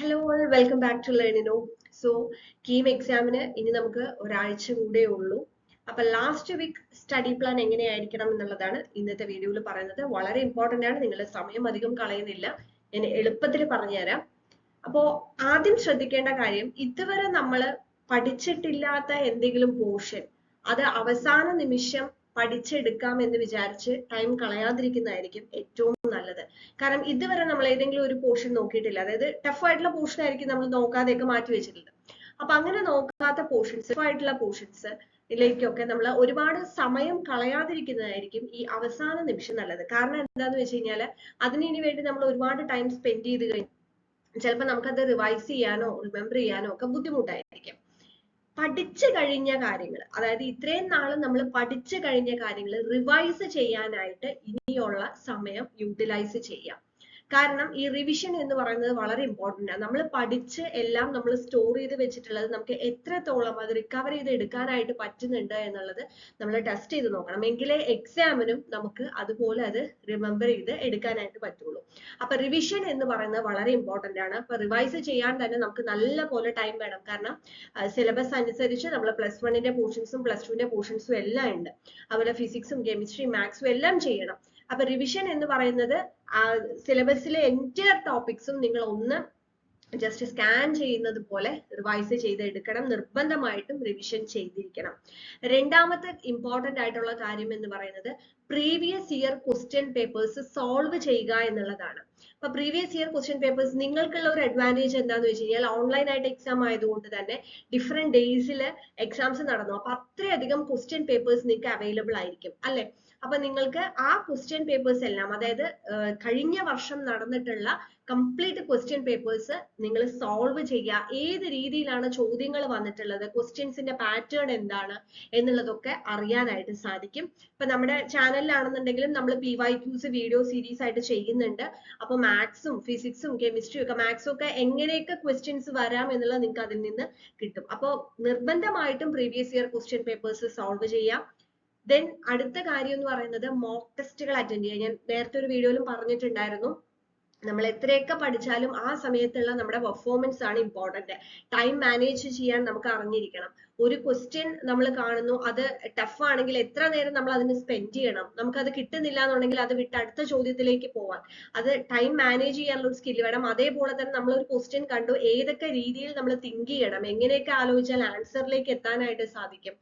Hello all welcome back to ലേണിനോ. So KEAM എക്സാമിന് ഇനി നമുക്ക് ഒരാഴ്ച കൂടെ ഉള്ളൂ. അപ്പൊ ലാസ്റ്റ് വീക്ക് സ്റ്റഡി പ്ലാൻ എങ്ങനെയായിരിക്കണം എന്നുള്ളതാണ് ഇന്നത്തെ വീഡിയോയിൽ പറയുന്നത്. വളരെ ഇമ്പോർട്ടന്റ് ആണ്. നിങ്ങളുടെ സമയം അധികം കളയുന്നില്ല, ഞാൻ എളുപ്പത്തിൽ പറഞ്ഞുതരാം. അപ്പോ ആദ്യം ശ്രദ്ധിക്കേണ്ട കാര്യം, ഇതുവരെ നമ്മൾ പഠിച്ചിട്ടില്ലാത്ത എന്തെങ്കിലും പോർഷൻ അത് അവസാന നിമിഷം പഠിച്ചെടുക്കാം എന്ന് വിചാരിച്ച് ടൈം കളയാതിരിക്കുന്നതായിരിക്കും ഏറ്റവും നല്ലത്. കാരണം ഇതുവരെ നമ്മൾ ഏതെങ്കിലും ഒരു പോർഷൻ നോക്കിയിട്ടില്ല, അതായത് ടഫ് ആയിട്ടുള്ള പോർഷൻ ആയിരിക്കും നമ്മൾ നോക്കാതെയൊക്കെ മാറ്റി വെച്ചിട്ടുള്ളത്. അപ്പൊ അങ്ങനെ നോക്കാത്ത പോർഷൻസ്, ആയിട്ടുള്ള പോർഷൻസ് ിലേക്കൊക്കെ നമ്മൾ ഒരുപാട് സമയം കളയാതിരിക്കുന്നതായിരിക്കും ഈ അവസാന നിമിഷം നല്ലത്. കാരണം എന്താന്ന് വെച്ച് കഴിഞ്ഞാൽ അതിന് ഇനി വേണ്ടി നമ്മൾ ഒരുപാട് ടൈം സ്പെൻഡ് ചെയ്ത് കഴിഞ്ഞു ചിലപ്പോൾ നമുക്കത് റിവൈസ് ചെയ്യാനോ റിമെമ്പർ ചെയ്യാനോ ഒക്കെ ബുദ്ധിമുട്ടായിരിക്കും. പഠിച്ചു കഴിഞ്ഞ കാര്യങ്ങൾ, അതായത് ഇത്രയും നാൾ നമ്മൾ പഠിച്ചു കഴിഞ്ഞ കാര്യങ്ങൾ റിവൈസ് ചെയ്യാനായിട്ട് ഇനിയുള്ള സമയം യൂട്ടിലൈസ് ചെയ്യാം. കാരണം ഈ റിവിഷൻ എന്ന് പറയുന്നത് വളരെ ഇമ്പോർട്ടൻ്റ് ആണ്. നമ്മൾ പഠിച്ച് എല്ലാം നമ്മൾ സ്റ്റോർ ചെയ്ത് വെച്ചിട്ടുള്ളത് നമുക്ക് എത്രത്തോളം അത് റിക്കവർ ചെയ്ത് എടുക്കാനായിട്ട് പറ്റുന്നുണ്ട് എന്നുള്ളത് നമ്മൾ ടെസ്റ്റ് ചെയ്ത് നോക്കണം. എങ്കിലേ എക്സാമിനും നമുക്ക് അതുപോലെ അത് റിമെമ്പർ ചെയ്ത് എടുക്കാനായിട്ട് പറ്റുള്ളൂ. അപ്പൊ റിവിഷൻ എന്ന് പറയുന്നത് വളരെ ഇമ്പോർട്ടൻ്റ് ആണ്. അപ്പൊ റിവൈസ് ചെയ്യാൻ തന്നെ നമുക്ക് നല്ല പോലെ ടൈം വേണം. കാരണം സിലബസ് അനുസരിച്ച് നമ്മൾ +1 പോർഷൻസും +2 പോർഷൻസും എല്ലാം ഉണ്ട്. അതുപോലെ ഫിസിക്സും കെമിസ്ട്രിയും മാത്സും എല്ലാം ചെയ്യണം. അപ്പൊ റിവിഷൻ എന്ന് പറയുന്നത് സിലബസിലെ എൻറ്റയർ ടോപ്പിക്സും നിങ്ങൾ ഒന്ന് ജസ്റ്റ് സ്കാൻ ചെയ്യുന്നത് പോലെ റിവൈസ് ചെയ്തെടുക്കണം. നിർബന്ധമായിട്ടും റിവിഷൻ ചെയ്തിരിക്കണം. രണ്ടാമത്തെ ഇമ്പോർട്ടന്റ് ആയിട്ടുള്ള കാര്യം എന്ന് പറയുന്നത് previous year question papers solve ചെയ്യുക എന്നുള്ളതാണ്. അപ്പൊ പ്രീവിയസ് ഇയർ ക്വസ്റ്റ്യൻ പേപ്പേഴ്സ് നിങ്ങൾക്കുള്ള ഒരു അഡ്വാൻറ്റേജ് എന്താന്ന് വെച്ച് കഴിഞ്ഞാൽ ഓൺലൈൻ ആയിട്ട് എക്സാം ആയതുകൊണ്ട് തന്നെ ഡിഫറെന്റ് ഡേയ്സിൽ എക്സാംസ് നടന്നു. അപ്പൊ അത്രയധികം ക്വസ്റ്റ്യൻ പേപ്പേഴ്സ് നിങ്ങൾക്ക് അവൈലബിൾ ആയിരിക്കും അല്ലെ. അപ്പൊ നിങ്ങൾക്ക് ആ ക്വസ്റ്റ്യൻ പേപ്പേഴ്സ് എല്ലാം, അതായത് കഴിഞ്ഞ വർഷം നടന്നിട്ടുള്ള കംപ്ലീറ്റ് ക്വസ്റ്റ്യൻ പേപ്പേഴ്സ് നിങ്ങൾ സോൾവ് ചെയ്യുക. ഏത് രീതിയിലാണ് ചോദ്യങ്ങൾ വന്നിട്ടുള്ളത്, ക്വസ്റ്റ്യൻസിന്റെ പാറ്റേൺ എന്താണ് എന്നുള്ളതൊക്കെ അറിയാനായിട്ട് സാധിക്കും. ഇപ്പൊ നമ്മുടെ ചാനലിലാണെന്നുണ്ടെങ്കിലും നമ്മൾ PYQs വീഡിയോ സീരീസ് ആയിട്ട് ചെയ്യുന്നുണ്ട്. അപ്പൊ മാത്സും ഫിസിക്സും കെമിസ്ട്രിയും ഒക്കെ, മാത്സും ഒക്കെ എങ്ങനെയൊക്കെ ക്വസ്റ്റ്യൻസ് വരാം എന്നുള്ളത് നിങ്ങൾക്ക് അതിൽ നിന്ന് കിട്ടും. അപ്പോൾ നിർബന്ധമായിട്ടും previous year question papers solve ചെയ്യാം. ദെൻ അടുത്ത കാര്യം എന്ന് പറയുന്നത് മോക്ക് ടെസ്റ്റുകൾ അറ്റൻഡ് ചെയ്യുക. ഞാൻ നേരത്തെ ഒരു വീഡിയോയിലും പറഞ്ഞിട്ടുണ്ടായിരുന്നു, നമ്മൾ എത്രയൊക്കെ പഠിച്ചാലും ആ സമയത്തുള്ള നമ്മുടെ പെർഫോമൻസ് ആണ് ഇമ്പോർട്ടന്റ്. ടൈം മാനേജ് ചെയ്യാൻ നമുക്ക് അറിഞ്ഞിരിക്കണം. ഒരു ക്വസ്റ്റ്യൻ നമ്മൾ കാണുന്നു, അത് ടഫ് ആണെങ്കിൽ എത്ര നേരം നമ്മൾ അതിന് സ്പെൻഡ് ചെയ്യണം, നമുക്കത് കിട്ടുന്നില്ല എന്നുണ്ടെങ്കിൽ അത് വിട്ട് അടുത്ത ചോദ്യത്തിലേക്ക് പോവാൻ അത് ടൈം മാനേജ് ചെയ്യാനുള്ള ഒരു സ്കില്ല് വേണം. അതേപോലെ തന്നെ നമ്മൾ ഒരു ക്വസ്റ്റ്യൻ കണ്ടു, ഏതൊക്കെ രീതിയിൽ നമ്മൾ തിങ്ക് ചെയ്യണം, എങ്ങനെയൊക്കെ ആലോചിച്ചാൽ ആൻസറിലേക്ക് എത്താനായിട്ട് സാധിക്കും,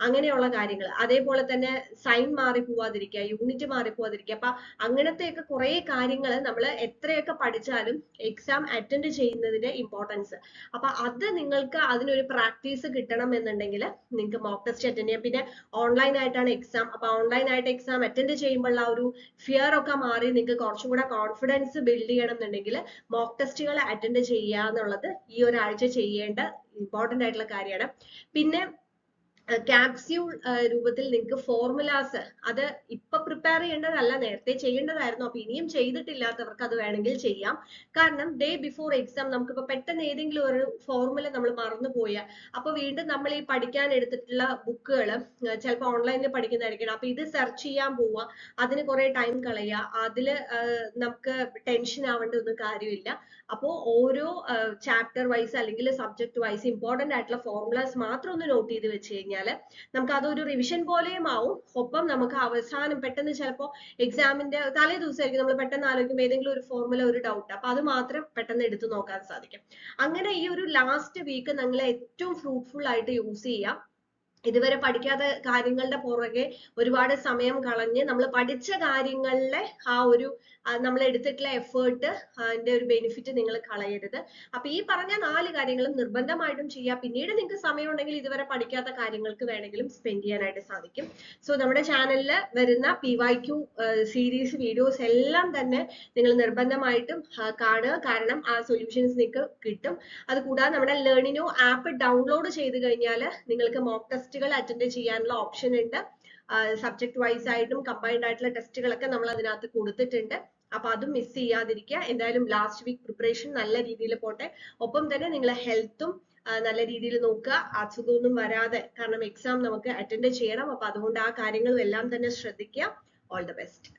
അങ്ങനെയുള്ള കാര്യങ്ങൾ. അതേപോലെ തന്നെ സൈൻ മാറി പോവാതിരിക്കുക, യൂണിറ്റ് മാറി പോവാതിരിക്കുക. അപ്പൊ അങ്ങനത്തെയൊക്കെ കുറെ കാര്യങ്ങൾ നമ്മൾ എത്രയൊക്കെ പഠിച്ചാലും എക്സാം അറ്റൻഡ് ചെയ്യുന്നതിന്റെ ഇമ്പോർട്ടൻസ്. അപ്പൊ അത് നിങ്ങൾക്ക് അതിനൊരു പ്രാക്ടീസ് കിട്ടണം എന്നുണ്ടെങ്കിൽ നിങ്ങൾക്ക് മോക്ക് ടെസ്റ്റ് അറ്റൻഡ് ചെയ്യാം. പിന്നെ ഓൺലൈൻ ആയിട്ടാണ് എക്സാം. അപ്പൊ ഓൺലൈൻ ആയിട്ട് എക്സാം അറ്റൻഡ് ചെയ്യുമ്പോൾ ആ ഒരു ഫിയർ ഒക്കെ മാറി നിങ്ങൾക്ക് കുറച്ചും കൂടെ കോൺഫിഡൻസ് ബിൽഡ് ചെയ്യണം എന്നുണ്ടെങ്കിൽ മോക്ക് ടെസ്റ്റുകൾ അറ്റൻഡ് ചെയ്യുക എന്നുള്ളത് ഈ ഒരാഴ്ച ചെയ്യേണ്ട ഇമ്പോർട്ടന്റ് ആയിട്ടുള്ള കാര്യമാണ്. പിന്നെ ക്യാപ്സ്യൂൾ രൂപത്തിൽ നിങ്ങൾക്ക് ഫോർമുലാസ് അത് ഇപ്പൊ പ്രിപ്പയർ ചെയ്യേണ്ടതല്ല, നേരത്തെ ചെയ്യേണ്ടതായിരുന്നു. അപ്പൊ ഇനിയും ചെയ്തിട്ടില്ലാത്തവർക്ക് അത് വേണമെങ്കിൽ ചെയ്യാം. കാരണം ഡേ ബിഫോർ എക്സാം നമുക്കിപ്പോ പെട്ടെന്ന് ഏതെങ്കിലും ഒരു ഫോർമുല നമ്മൾ മറന്നുപോയാൽ അപ്പൊ വീണ്ടും നമ്മൾ ഈ പഠിക്കാൻ എടുത്തിട്ടുള്ള ബുക്കുകൾ ചിലപ്പോൾ ഓൺലൈനിൽ പഠിക്കുന്നതായിരിക്കണം. അപ്പൊ ഇത് സെർച്ച് ചെയ്യാൻ പോവുക, അതിന് കുറെ ടൈം കളയുക, അതില് നമുക്ക് ടെൻഷൻ ആവേണ്ട ഒന്നും കാര്യമില്ല. അപ്പോൾ ഓരോ ചാപ്റ്റർ വൈസ് അല്ലെങ്കിൽ സബ്ജക്ട് വൈസ് ഇമ്പോർട്ടന്റ് ആയിട്ടുള്ള ഫോർമുലാസ് മാത്രം ഒന്ന് നോട്ട് ചെയ്ത് വെച്ച് കഴിഞ്ഞാൽ നമുക്ക് അതൊരു റിവിഷൻ പോലെയും ആവും. ഒപ്പം നമുക്ക് അവസാനം പെട്ടെന്ന് ചിലപ്പോൾ എക്സാമിന്റെ തലേ ദിവസമായിരിക്കും നമ്മൾ പെട്ടെന്ന് ആലോചിക്കുമ്പോൾ ഏതെങ്കിലും ഒരു ഫോർമുല ഒരു ഡൗട്ട്, അപ്പൊ അത് മാത്രം പെട്ടെന്ന് എടുത്തു നോക്കാൻ സാധിക്കും. അങ്ങനെ ഈ ഒരു ലാസ്റ്റ് വീക്ക് നിങ്ങൾ ഏറ്റവും ഫ്രൂട്ട്ഫുൾ ആയിട്ട് യൂസ് ചെയ്യാം. ഇതുവരെ പഠിക്കാത്ത കാര്യങ്ങളുടെ പുറകെ ഒരുപാട് സമയം കളഞ്ഞ് നമ്മൾ പഠിച്ച കാര്യങ്ങളിലെ ആ ഒരു നമ്മൾ എടുത്തിട്ടുള്ള എഫേർട്ട്, അതിന്റെ ഒരു ബെനിഫിറ്റ് നിങ്ങൾ കളയരുത്. അപ്പൊ ഈ പറഞ്ഞ 4 കാര്യങ്ങളും നിർബന്ധമായിട്ടും ചെയ്യാം. പിന്നീട് നിങ്ങൾക്ക് സമയം ഉണ്ടെങ്കിൽ ഇതുവരെ പഠിക്കാത്ത കാര്യങ്ങൾക്ക് വേണമെങ്കിലും സ്പെൻഡ് ചെയ്യാനായിട്ട് സാധിക്കും. സോ നമ്മുടെ ചാനലിൽ വരുന്ന PYQ സീരീസ് വീഡിയോസ് എല്ലാം തന്നെ നിങ്ങൾ നിർബന്ധമായിട്ടും കാണുക. കാരണം ആ സൊല്യൂഷൻസ് നിങ്ങൾക്ക് കിട്ടും. അതുകൂടാതെ നമ്മുടെ ലേണിനോ ആപ്പ് ഡൗൺലോഡ് ചെയ്ത് കഴിഞ്ഞാൽ നിങ്ങൾക്ക് മോക്ക് ടെസ്റ്റുകൾ അറ്റൻഡ് ചെയ്യാനുള്ള ഓപ്ഷൻ ഉണ്ട്. സബ്ജക്ട് വൈസ് ആയിട്ടും കമ്പൈൻഡ് ആയിട്ടുള്ള ടെസ്റ്റുകളൊക്കെ നമ്മൾ അതിനകത്ത് കൊടുത്തിട്ടുണ്ട്. അപ്പൊ അതും മിസ് ചെയ്യാതിരിക്കുക. എന്തായാലും ലാസ്റ്റ് വീക്ക് പ്രിപ്പറേഷൻ നല്ല രീതിയിൽ പോട്ടെ. ഒപ്പം തന്നെ നിങ്ങളെ ഹെൽത്തും നല്ല രീതിയിൽ നോക്കുക, അസുഖമൊന്നും വരാതെ. കാരണം എക്സാം നമുക്ക് അറ്റൻഡ് ചെയ്യണം. അപ്പൊ അതുകൊണ്ട് ആ കാര്യങ്ങളും എല്ലാം തന്നെ ശ്രദ്ധിക്കുക. All the best.